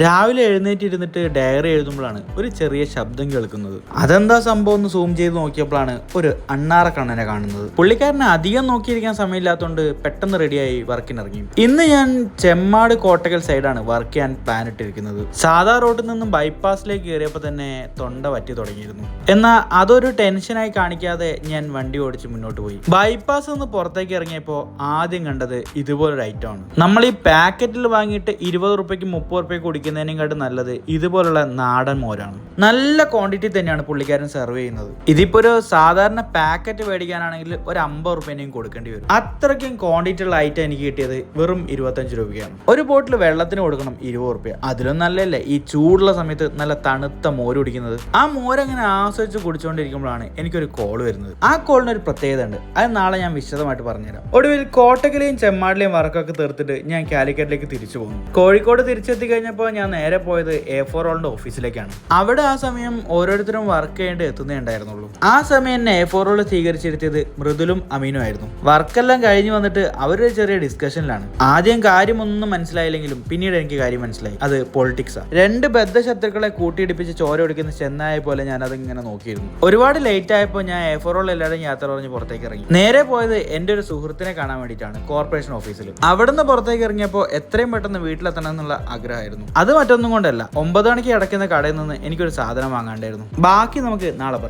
രാവിലെ എഴുന്നേറ്റിരുന്നിട്ട് ഡയറി എഴുതുമ്പോഴാണ് ഒരു ചെറിയ ശബ്ദം കേൾക്കുന്നത്. അതെന്താ സംഭവം എന്ന് സൂം ചെയ്ത് നോക്കിയപ്പോഴാണ് ഒരു അണ്ണാറക്കണ്ണനെ കാണുന്നത്. പുള്ളിക്കാരനെ അധികം നോക്കിയിരിക്കാൻ സമയമില്ലാത്തതുകൊണ്ട് പെട്ടെന്ന് റെഡിയായി വർക്കിനിറങ്ങി. ഇന്ന് ഞാൻ ചെമ്മാട് കോട്ടകൽ സൈഡാണ് വർക്ക് ചെയ്യാൻ പ്ലാൻ ഇട്ടിരിക്കുന്നത്. സാധാ റോഡിൽ നിന്നും ബൈപ്പാസിലേക്ക് കയറിയപ്പോൾ തന്നെ തൊണ്ട വറ്റി തുടങ്ങിയിരുന്നു. എന്നാൽ അതൊരു ടെൻഷനായി കാണിക്കാതെ ഞാൻ വണ്ടി ഓടിച്ച് മുന്നോട്ട് പോയി. ബൈപ്പാസ് നിന്ന് പുറത്തേക്ക് ഇറങ്ങിയപ്പോൾ ആദ്യം കണ്ടത് ഇതുപോലൊരു ഐറ്റം ആണ്. നമ്മൾ ഈ പാക്കറ്റിൽ വാങ്ങിയിട്ട് 20 റുപ്യക്ക് 30 റുപ്യക്ക് കുടിക്കുന്നതിനെക്കാട്ടും നല്ലത് ഇതുപോലുള്ള നാടൻ മോരാണ്. നല്ല ക്വാണ്ടിറ്റി തന്നെയാണ് പുള്ളിക്കാരൻ സെർവ് ചെയ്യുന്നത്. ഇതിപ്പോ ഒരു സാധാരണ പാക്കറ്റ് മേടിക്കാനാണെങ്കിൽ ഒരു 50 റുപ്യനെയും കൊടുക്കേണ്ടി വരും. അത്രയ്ക്കും ക്വാണ്ടിറ്റി ഉള്ള ഐറ്റം എനിക്ക് കിട്ടിയത് വെറും 25 രൂപയ്ക്കാണ്. ഒരു ബോട്ടിൽ വെള്ളത്തിന് കൊടുക്കണം 20 റുപ്യ. അതിലും നല്ലല്ലേ ഈ ചൂടുള്ള സമയത്ത് നല്ല തണുത്ത മോര് കുടിക്കുന്നത്. ആ മോരങ്ങനെ ആസ്വദിച്ച് കുടിച്ചുകൊണ്ടിരിക്കുമ്പോഴാണ് എനിക്കൊരു കോൾ വരുന്നത്. ആ കോളിന് ഒരു പ്രത്യേകത ഉണ്ട്. അത് നാളെ ഞാൻ വിശദമായിട്ട് പറഞ്ഞുതരാം. ഒടുവിൽ കോട്ടക്കലെയും ചെമ്മാടിലെയും വർക്കൊക്കെ തീർത്തിട്ട് ഞാൻ കാലിക്കറ്റിലേക്ക് തിരിച്ചു പോകുന്നു. കോഴിക്കോട് തിരിച്ചെത്തി കഴിഞ്ഞപ്പോൾ ഞാൻ നേരെ പോയത് A4 റോളിന്റെ ഓഫീസിലേക്കാണ്. അവിടെ ആ സമയം ഓരോരുത്തരും വർക്ക് ചെയ്യേണ്ടി എത്തുന്നുണ്ടായിരുന്നുള്ളൂ. ആ സമയം എന്നെ A4 റോൾ സ്വീകരിച്ചിരുത്തിയത് മൃദുലും അമീനും ആയിരുന്നു. വർക്കെല്ലാം കഴിഞ്ഞ് വന്നിട്ട് അവരൊരു ചെറിയ ഡിസ്കഷനിലാണ്. ആദ്യം കാര്യമൊന്നും മനസ്സിലായില്ലെങ്കിലും പിന്നീട് എനിക്ക് കാര്യം മനസ്സിലായി. അത് പൊളിറ്റിക്സാ. രണ്ട് ബദ്ധശത്രുക്കളെ കൂട്ടിയിടിപ്പിച്ച് ചോര ഒടിക്കുന്ന ചെന്നായ പോലെ ഞാൻ അതിങ്ങനെ നോക്കിയിരുന്നു. ഒരുപാട് ലേറ്റ് ആയപ്പോൾ ഞാൻ A4 റോൾ എല്ലാവരും യാത്ര പറഞ്ഞ് പുറത്തേക്ക് ഇറങ്ങി. നേരെ പോയത് എന്റെ ഒരു സുഹൃത്തിനെ കാണാൻ വേണ്ടിയിട്ടാണ് കോർപ്പറേഷൻ ഓഫീസിൽ. അവിടുന്ന് പുറത്തേക്ക് ഇറങ്ങിയപ്പോൾ എത്രയും പെട്ടെന്ന് വീട്ടിലെത്തണം എന്നുള്ള ആഗ്രഹമായിരുന്നു. അത് മറ്റൊന്നും കൊണ്ടല്ല, 9 മണിക്ക് അടയ്ക്കുന്ന കടയിൽ നിന്ന് എനിക്കൊരു സാധനം വാങ്ങാണ്ടായിരുന്നു. ബാക്കി നമുക്ക് നാളെ പറയാം.